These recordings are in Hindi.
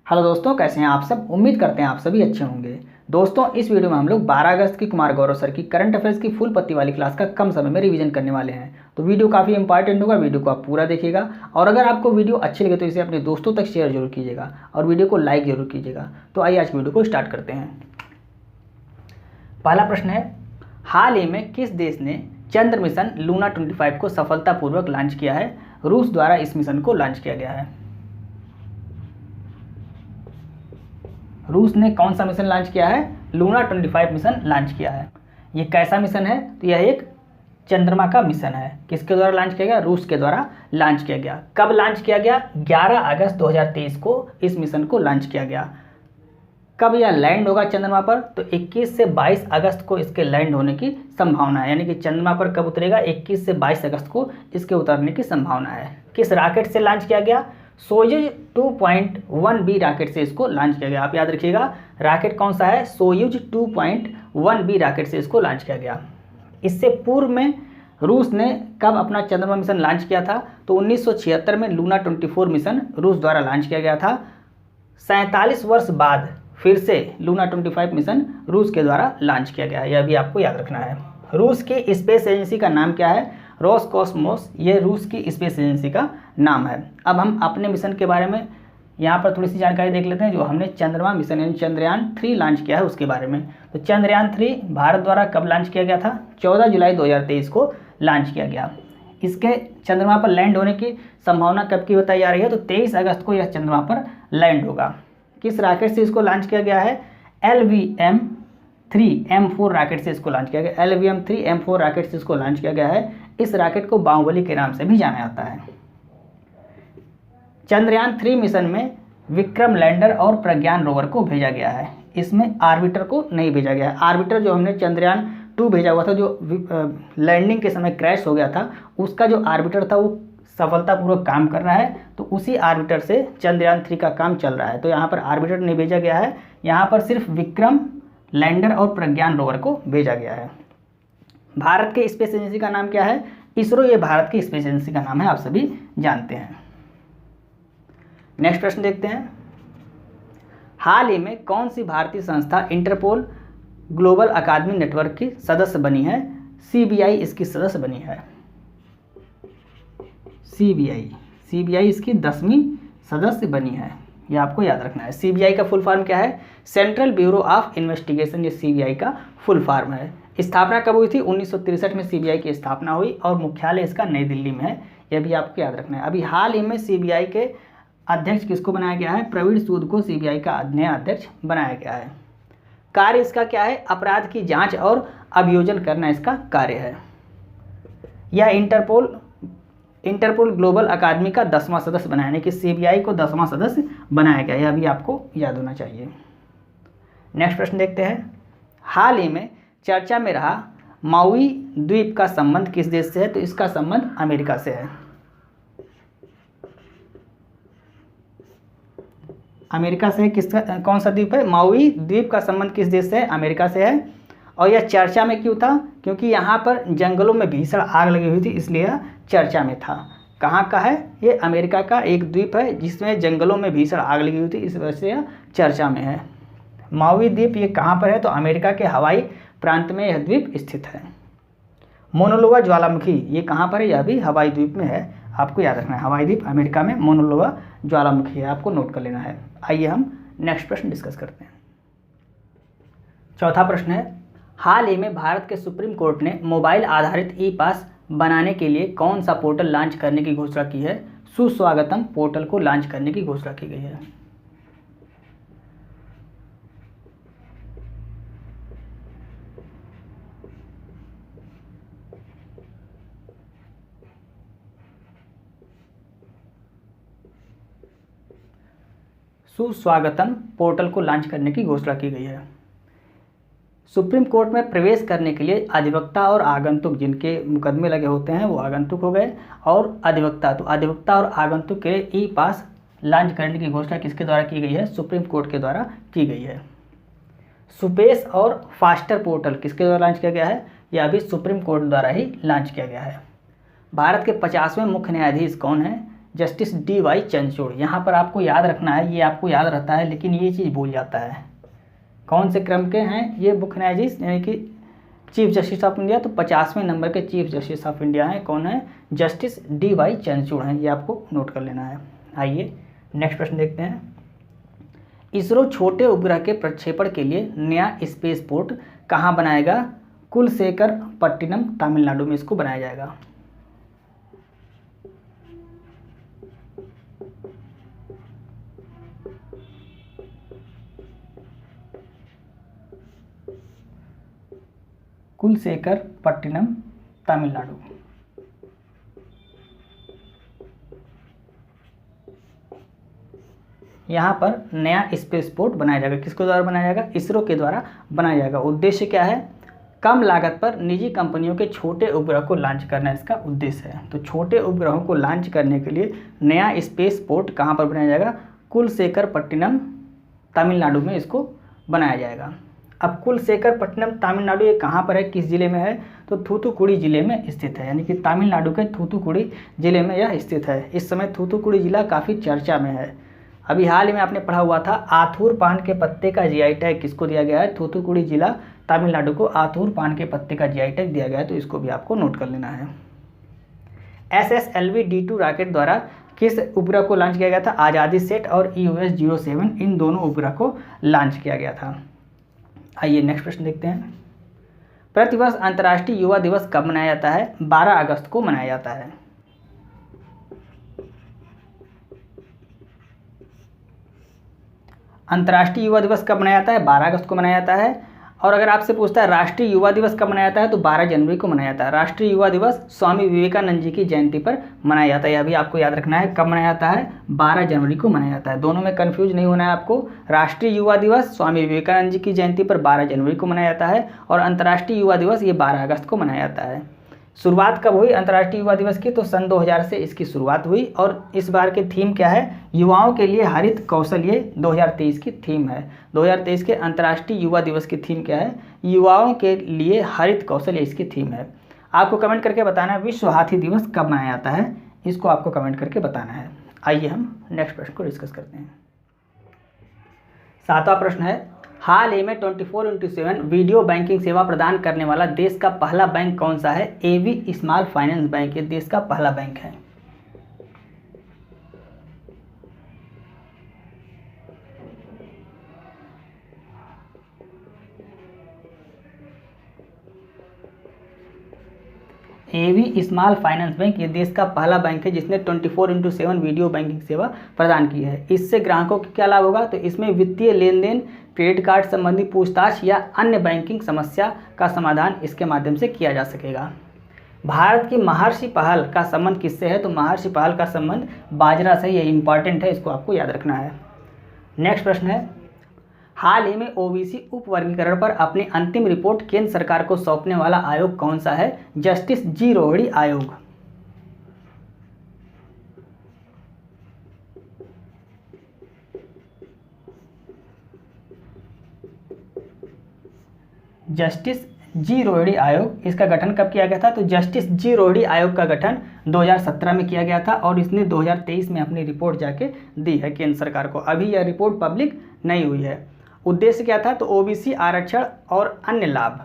हेलो दोस्तों, कैसे हैं आप सब। उम्मीद करते हैं आप सभी अच्छे होंगे। दोस्तों, इस वीडियो में हम लोग 12 अगस्त की कुमार गौरव सर की करंट अफेयर्स की फुल पत्ती वाली क्लास का कम समय में रिवीजन करने वाले हैं। तो वीडियो काफ़ी इंपॉर्टेंट होगा, वीडियो को आप पूरा देखिएगा। और अगर आपको वीडियो अच्छी लगे तो इसे अपने दोस्तों तक शेयर जरूर कीजिएगा और वीडियो को लाइक जरूर कीजिएगा। तो आइए आज की वीडियो को स्टार्ट करते हैं। पहला प्रश्न है, हाल ही में किस देश ने चंद्र मिशन लूना 25 को सफलतापूर्वक लॉन्च किया है। रूस द्वारा इस मिशन को लॉन्च किया गया है। रूस ने कौन सा मिशन लॉन्च किया है? लूना 25 मिशन लॉन्च किया है। ये कैसा मिशन है? तो यह एक चंद्रमा का मिशन है। किसके द्वारा लॉन्च किया गया? रूस के द्वारा लॉन्च किया गया। कब लॉन्च किया गया? 11 अगस्त 2023 को इस मिशन को लॉन्च किया गया। कब यह लैंड होगा चंद्रमा पर? तो 21 से 22 अगस्त को इसके लैंड होने की संभावना है। यानी कि चंद्रमा पर कब उतरेगा? 21 से 22 अगस्त को इसके उतरने की संभावना है। किस रॉकेट से लॉन्च किया गया? सोयुज 2.1B रॉकेट से इसको लॉन्च किया गया। आप याद रखिएगा, रॉकेट कौन सा है? सोयुज 2.1B रॉकेट से इसको लॉन्च किया गया। इससे पूर्व में रूस ने कब अपना चंद्रमा मिशन लॉन्च किया था? तो 1976 में लूना 24 मिशन रूस द्वारा लॉन्च किया गया था। 47 वर्ष बाद फिर से लूना 25 मिशन रूस के द्वारा लॉन्च किया गया है। यह भी आपको याद रखना है। रूस की स्पेस एजेंसी का नाम क्या है? रोसकॉस्मोस। ये रूस की स्पेस एजेंसी का नाम है। अब हम अपने मिशन के बारे में यहाँ पर थोड़ी सी जानकारी देख लेते हैं। जो हमने चंद्रमा मिशन यानी चंद्रयान 3 लॉन्च किया है उसके बारे में। तो चंद्रयान 3 भारत द्वारा कब लॉन्च किया गया था? 14 जुलाई 2023 को लॉन्च किया गया। इसके चंद्रमा पर लैंड होने की संभावना कब की बताई जा रही है? तो 23 अगस्त को यह चंद्रमा पर लैंड होगा। किस रॉकेट से इसको लॉन्च किया गया है? LVM-3M4 रॉकेट से इसको लॉन्च किया गया। LVM-3M4 रॉकेट से इसको लॉन्च किया गया है। इस रॉकेट को बाहुबली के नाम से भी जाना जाता है। चंद्रयान 3 मिशन में विक्रम लैंडर और प्रज्ञान रोवर को भेजा गया है। इसमें आर्बिटर को नहीं भेजा गया है। आर्बिटर जो हमने चंद्रयान 2 भेजा हुआ था, जो लैंडिंग के समय क्रैश हो गया था, उसका जो आर्बिटर था वो सफलतापूर्वक काम कर रहा है। तो उसी आर्बिटर से चंद्रयान 3 का काम चल रहा है। तो यहाँ पर आर्बिटर नहीं भेजा गया है, यहाँ पर सिर्फ विक्रम लैंडर और प्रज्ञान रोवर को भेजा गया है। भारत के स्पेस एजेंसी का नाम क्या है? इसरो। ये भारत की स्पेस एजेंसी का नाम है, आप सभी जानते हैं। नेक्स्ट प्रश्न देखते हैं। हाल ही में कौन सी भारतीय संस्था इंटरपोल ग्लोबल अकादमी नेटवर्क की सदस्य बनी है? CBI इसकी सदस्य बनी है। CBI इसकी 10वीं सदस्य बनी है। ये आपको याद रखना है। CBI का फुल फॉर्म क्या है? Central bureau of investigation. ये CBI का फुल फॉर्म है। स्थापना कब हुई थी? 1963 में CBI की स्थापना हुई और मुख्यालय इसका नई दिल्ली में है। यह भी आपको याद रखना है। अभी हाल ही में CBI के अध्यक्ष किसको बनाया गया है? प्रवीण सूद को CBI का नया अध्यक्ष बनाया गया है। कार्य इसका क्या है? अपराध की जांच और अभियोजन करना इसका कार्य है। यह इंटरपोल ग्लोबल अकादमी का 10वां सदस्य बनाया, यानी कि CBI को 10वां सदस्य बनाया गया। यह भी आपको याद होना चाहिए। नेक्स्ट प्रश्न देखते हैं। हाल ही में चर्चा में रहा माउई द्वीप का संबंध किस देश से है? तो इसका संबंध अमेरिका से है। अमेरिका से किसका, कौन सा द्वीप है? माउई द्वीप का संबंध किस देश से है? अमेरिका से है। और यह चर्चा में क्यों था? क्योंकि यहाँ पर जंगलों में भीषण आग लगी हुई थी, इसलिए यह चर्चा में था। कहाँ का है? ये अमेरिका का एक द्वीप है जिसमें जंगलों में भीषण आग लगी हुई थी, इस वजह से यह चर्चा में है। माउई द्वीप ये कहाँ पर है? तो अमेरिका के हवाई प्रांत में यह द्वीप स्थित है। मोनोलोवा ज्वालामुखी ये कहाँ पर है? यह भी हवाई द्वीप में है। आपको याद रखना है, हवाई द्वीप अमेरिका में मोनोलोवा ज्वालामुखी है। आपको नोट कर लेना है। आइए हम नेक्स्ट प्रश्न डिस्कस करते हैं। चौथा प्रश्न है, हाल ही में भारत के सुप्रीम कोर्ट ने मोबाइल आधारित ई-पास बनाने के लिए कौन सा पोर्टल लॉन्च करने की घोषणा की है? सुस्वागतम पोर्टल को लॉन्च करने की घोषणा की गई है। सुस्वागतम पोर्टल को लॉन्च करने की घोषणा की गई है। सुप्रीम कोर्ट में प्रवेश करने के लिए अधिवक्ता और आगंतुक, जिनके मुकदमे लगे होते हैं वो आगंतुक हो गए, और अधिवक्ता, तो अधिवक्ता और आगंतुक के लिए ई-पास लॉन्च करने की घोषणा किसके द्वारा की गई है? सुप्रीम कोर्ट के द्वारा की गई है। सुपेश और फास्टर पोर्टल किसके द्वारा लॉन्च किया गया है? यह भी सुप्रीम कोर्ट द्वारा ही लॉन्च किया गया है। भारत के 50वें मुख्य न्यायाधीश कौन हैं? Justice DY Chandrachud. यहाँ पर आपको याद रखना है, ये आपको याद रहता है लेकिन ये चीज़ भूल जाता है। कौन से क्रम के हैं ये मुख्य न्यायाधीश यानी कि चीफ जस्टिस ऑफ इंडिया? तो 50वें नंबर के चीफ जस्टिस ऑफ इंडिया हैं। कौन है? जस्टिस DY चंद्रचूड़ हैं। ये आपको नोट कर लेना है। आइए नेक्स्ट प्रश्न देखते हैं। इसरो छोटे उपग्रह के प्रक्षेपण के लिए नया स्पेस पोर्ट कहाँ बनाएगा? कुलशेखरपट्टिनम, तमिलनाडु में इसको बनाया जाएगा। कुलशेखरपट्टिनम, तमिलनाडु। यहाँ पर नया स्पेस पोर्ट बनाया जाएगा। किसके द्वारा बनाया जाएगा? इसरो के द्वारा बनाया जाएगा। उद्देश्य क्या है? कम लागत पर निजी कंपनियों के छोटे उपग्रह को लॉन्च करना इसका उद्देश्य है। तो छोटे उपग्रहों को लॉन्च करने के लिए नया स्पेस पोर्ट कहाँ पर बनाया जाएगा? कुलशेखरपट्टिनम, तमिलनाडु में इसको बनाया जाएगा। अब कुलशेखरपट्टिनम तमिलनाडु ये कहाँ पर है, किस जिले में है? तो थूथुकुड़ी जिले में स्थित है, यानी कि तमिलनाडु के थूथुकुड़ी जिले में यह स्थित है। इस समय थूथुकुड़ी जिला काफ़ी चर्चा में है। अभी हाल ही में आपने पढ़ा हुआ था आथूर पान के पत्ते का GI टैग किसको दिया गया है? थूथुकुड़ी जिला तमिलनाडु को आथूर पान के पत्ते का GI टैग दिया गया है। तो इसको भी आपको नोट कर लेना है। SSLV D2 रॉकेट द्वारा किस उपग्रह को लॉन्च किया गया था? आज़ादी सेट और EOS-07 इन दोनों उपग्रह को लॉन्च किया गया था। आइए नेक्स्ट प्रश्न देखते हैं। प्रतिवर्ष अंतर्राष्ट्रीय युवा दिवस कब मनाया जाता है? 12 अगस्त को मनाया जाता है। अंतर्राष्ट्रीय युवा दिवस कब मनाया जाता है? 12 अगस्त को मनाया जाता है। और अगर आपसे पूछता है राष्ट्रीय युवा दिवस कब मनाया जाता है, तो 12 जनवरी को मनाया जाता है। राष्ट्रीय युवा दिवस स्वामी विवेकानंद जी की जयंती पर मनाया जाता है। यह भी आपको याद रखना है, कब मनाया जाता है? 12 जनवरी को मनाया जाता है। दोनों में कन्फ्यूज नहीं होना है आपको। राष्ट्रीय युवा दिवस स्वामी विवेकानंद जी की जयंती पर 12 जनवरी को मनाया जाता है और अंतर्राष्ट्रीय युवा दिवस ये 12 अगस्त को मनाया जाता है। शुरुआत कब हुई अंतर्राष्ट्रीय युवा दिवस की? तो सन 2000 से इसकी शुरुआत हुई। और इस बार की थीम क्या है? युवाओं के लिए हरित कौशल, ये 2023 की थीम है। 2023 के अंतर्राष्ट्रीय युवा दिवस की थीम क्या है? युवाओं के लिए हरित कौशल, ये इसकी थीम है। आपको कमेंट करके बताना है विश्व हाथी दिवस कब मनाया जाता है, इसको आपको कमेंट करके बताना है। आइए हम नेक्स्ट प्रश्न को डिस्कस करते हैं। 7वां प्रश्न है, हाल ही में 24/7 वीडियो बैंकिंग सेवा प्रदान करने वाला देश का पहला बैंक कौन सा है? AB स्मॉल फाइनेंस बैंक, ये देश का पहला बैंक है। AB स्मॉल फाइनेंस बैंक ये देश का पहला बैंक है जिसने 24/7 वीडियो बैंकिंग सेवा प्रदान की है। इससे ग्राहकों को क्या लाभ होगा? तो इसमें वित्तीय लेन देन, क्रेडिट कार्ड संबंधी पूछताछ या अन्य बैंकिंग समस्या का समाधान इसके माध्यम से किया जा सकेगा। भारत की महर्षि पहल का संबंध किससे है? तो महर्षि पहल का संबंध बाजरा से, ये इंपॉर्टेंट है, इसको आपको याद रखना है। नेक्स्ट प्रश्न है, हाल ही में OBC उप वर्गीकरण पर अपनी अंतिम रिपोर्ट केंद्र सरकार को सौंपने वाला आयोग कौन सा है? जस्टिस G रोहड़ी आयोग। जस्टिस G रोहड़ी आयोग, इसका गठन कब किया गया था? तो जस्टिस G रोहड़ी आयोग का गठन 2017 में किया गया था और इसने 2023 में अपनी रिपोर्ट जाके दी है केंद्र सरकार को। अभी यह रिपोर्ट पब्लिक नहीं हुई है। उद्देश्य क्या था? तो OBC आरक्षण और अन्य लाभ,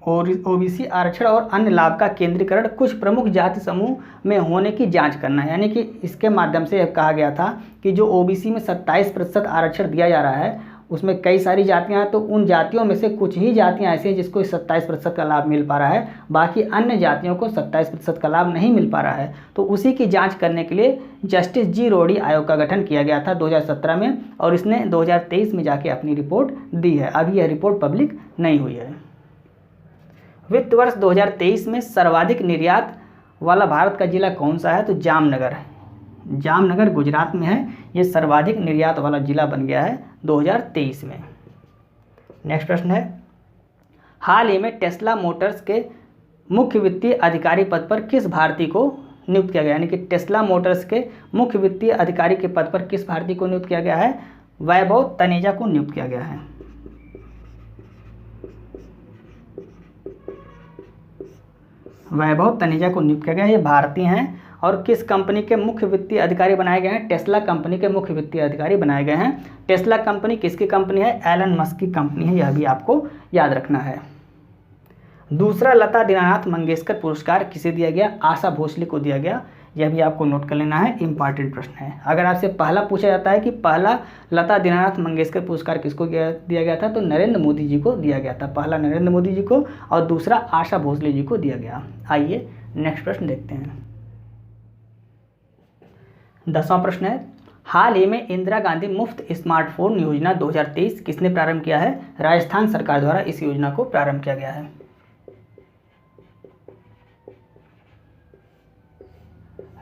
और OBC आरक्षण और अन्य लाभ का केंद्रीकरण कुछ प्रमुख जाति समूह में होने की जांच करना है। यानी कि इसके माध्यम से कहा गया था कि जो OBC में 27% आरक्षण दिया जा रहा है उसमें कई सारी जातियां हैं, तो उन जातियों में से कुछ ही जातियां ऐसी हैं जिसको 27% का लाभ मिल पा रहा है, बाकी अन्य जातियों को 27% का लाभ नहीं मिल पा रहा है। तो उसी की जांच करने के लिए जस्टिस G रोहड़ी आयोग का गठन किया गया था 2017 में और इसने 2023 में जाके अपनी रिपोर्ट दी है। अभी यह रिपोर्ट पब्लिक नहीं हुई है। वित्त वर्ष 2023 में सर्वाधिक निर्यात वाला भारत का जिला कौन सा है? तो जामनगर। जामनगर गुजरात में है, ये सर्वाधिक निर्यात वाला जिला बन गया है 2023 में। नेक्स्ट प्रश्न है, हाल ही में टेस्ला मोटर्स के मुख्य वित्तीय अधिकारी पद पर किस भारतीय को नियुक्त किया गया? यानी कि टेस्ला मोटर्स के मुख्य वित्तीय अधिकारी के पद पर किस भारतीय को नियुक्त किया गया है? वैभव तनेजा को नियुक्त किया गया है। वैभव तनेजा को नियुक्त किया गया, ये भारतीय हैं और किस कंपनी के मुख्य वित्तीय अधिकारी बनाए गए हैं? टेस्ला कंपनी के मुख्य वित्तीय अधिकारी बनाए गए हैं। टेस्ला कंपनी किसकी कंपनी है? एलन मस्क की कंपनी है, यह भी आपको याद रखना है। दूसरा लता दीनानाथ मंगेशकर पुरस्कार किसे दिया गया? आशा भोसले को दिया गया, यह भी आपको नोट कर लेना है, इंपॉर्टेंट प्रश्न है। अगर आपसे पहला पूछा जाता है कि पहला लता दीनानाथ मंगेशकर पुरस्कार किसको दिया गया था, तो नरेंद्र मोदी जी को दिया गया था। पहला नरेंद्र मोदी जी को और दूसरा आशा भोसले जी को दिया गया। आइए नेक्स्ट प्रश्न देखते हैं। 10वां प्रश्न है, हाल ही में इंदिरा गांधी मुफ्त स्मार्टफोन योजना 2023 किसने प्रारंभ किया है? राजस्थान सरकार द्वारा इस योजना को प्रारंभ किया गया है।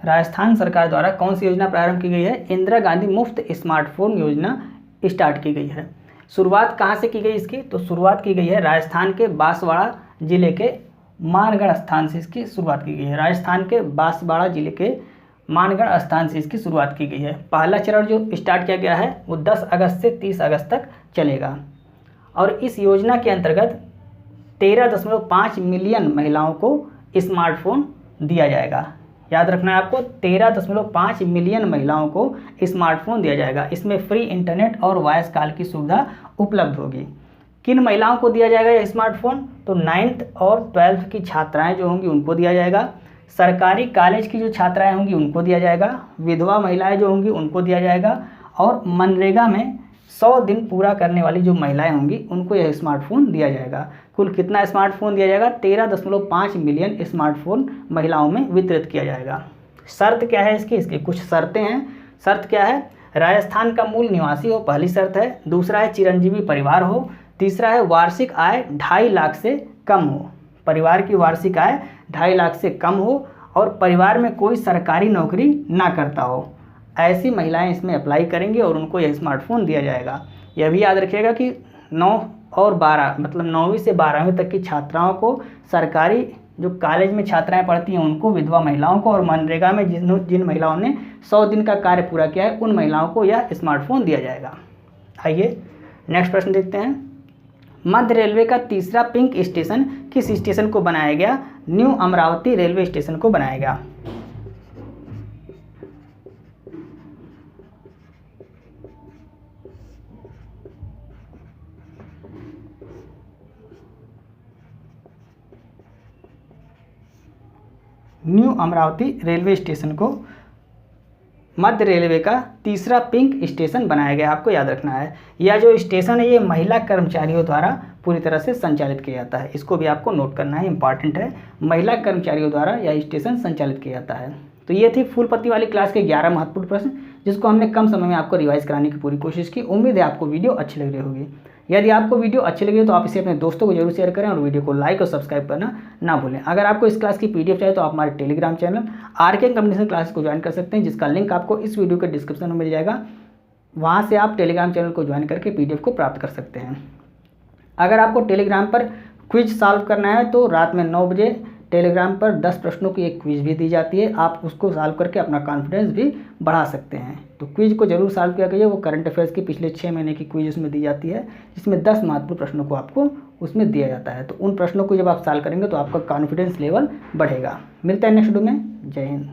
राजस्थान सरकार द्वारा कौन सी योजना प्रारंभ की गई है? इंदिरा गांधी मुफ्त स्मार्टफोन योजना स्टार्ट की गई है। शुरुआत कहाँ से की गई इसकी? तो शुरुआत की गई है राजस्थान के बांसवाड़ा जिले के मानगढ़ स्थान से इसकी शुरुआत की गई है। राजस्थान के बांसवाड़ा जिले के मानगढ़ स्थान से इसकी शुरुआत की गई है। पहला चरण जो स्टार्ट किया गया है वो 10 अगस्त से 30 अगस्त तक चलेगा और इस योजना के अंतर्गत 13.5 मिलियन महिलाओं को स्मार्टफोन दिया जाएगा। याद रखना है आपको, 13.5 मिलियन महिलाओं को स्मार्टफोन दिया जाएगा। इसमें फ्री इंटरनेट और वॉइस कॉल की सुविधा उपलब्ध होगी। किन महिलाओं को दिया जाएगा यह स्मार्टफोन? तो 9th और 12th की छात्राएं जो होंगी उनको दिया जाएगा। सरकारी कॉलेज की जो छात्राएं होंगी उनको दिया जाएगा। विधवा महिलाएं जो होंगी उनको दिया जाएगा और मनरेगा में 100 दिन पूरा करने वाली जो महिलाएं होंगी उनको यह स्मार्टफोन दिया जाएगा। कुल कितना स्मार्टफोन दिया जाएगा? 13.5 मिलियन स्मार्टफोन महिलाओं में वितरित किया जाएगा। शर्त क्या है इसकी कुछ शर्तें हैं। शर्त क्या है? राजस्थान का मूल निवासी हो, पहली शर्त है। दूसरा है चिरंजीवी परिवार हो। तीसरा है वार्षिक आय 2.5 लाख से कम हो। परिवार की वार्षिक आय 2.5 लाख से कम हो और परिवार में कोई सरकारी नौकरी ना करता हो। ऐसी महिलाएं इसमें अप्लाई करेंगी और उनको यह स्मार्टफोन दिया जाएगा। यह भी याद रखिएगा कि 9 और 12 मतलब 9वीं से 12वीं तक की छात्राओं को, सरकारी जो कॉलेज में छात्राएं पढ़ती हैं उनको, विधवा महिलाओं को और मनरेगा में जिन महिलाओं ने 100 दिन का कार्य पूरा किया है उन महिलाओं को यह स्मार्टफोन दिया जाएगा। आइए नेक्स्ट प्रश्न देखते हैं। मध्य रेलवे का तीसरा पिंक स्टेशन किस स्टेशन को बनाया गया? न्यू अमरावती रेलवे स्टेशन को बनाया गया। न्यू अमरावती रेलवे स्टेशन को मध्य रेलवे का तीसरा पिंक स्टेशन बनाया गया, आपको याद रखना है। यह जो स्टेशन है ये महिला कर्मचारियों द्वारा पूरी तरह से संचालित किया जाता है, इसको भी आपको नोट करना है, इंपॉर्टेंट है। महिला कर्मचारियों द्वारा यह स्टेशन संचालित किया जाता है। तो ये थी फुल पत्ती वाली क्लास के 11 महत्वपूर्ण प्रश्न, जिसको हमने कम समय में आपको रिवाइज कराने की पूरी कोशिश की। उम्मीद है आपको वीडियो अच्छी लग रही होगी। यदि आपको वीडियो अच्छी लगी तो आप इसे अपने दोस्तों को जरूर शेयर करें और वीडियो को लाइक और सब्सक्राइब करना ना भूलें। अगर आपको इस क्लास की पीडीएफ चाहिए तो आप हमारे Telegram channel RK communication classes को ज्वाइन कर सकते हैं, जिसका लिंक आपको इस वीडियो के डिस्क्रिप्शन में मिल जाएगा। वहाँ से आप टेलीग्राम चैनल को ज्वाइन करके पीडीएफ को प्राप्त कर सकते हैं। अगर आपको टेलीग्राम पर क्विज सॉल्व करना है तो रात में 9 बजे टेलीग्राम पर 10 प्रश्नों की एक क्विज भी दी जाती है, आप उसको सॉल्व करके अपना कॉन्फिडेंस भी बढ़ा सकते हैं। तो क्विज को जरूर सॉल्व किया कीजिए। वो करंट अफेयर्स की पिछले 6 महीने की क्विज उसमें दी जाती है, जिसमें 10 महत्वपूर्ण प्रश्नों को आपको उसमें दिया जाता है। तो उन प्रश्नों को जब आप सॉल्व करेंगे तो आपका कॉन्फिडेंस लेवल बढ़ेगा। मिलता है नेक्स्ट वीडियो में। जय हिंद।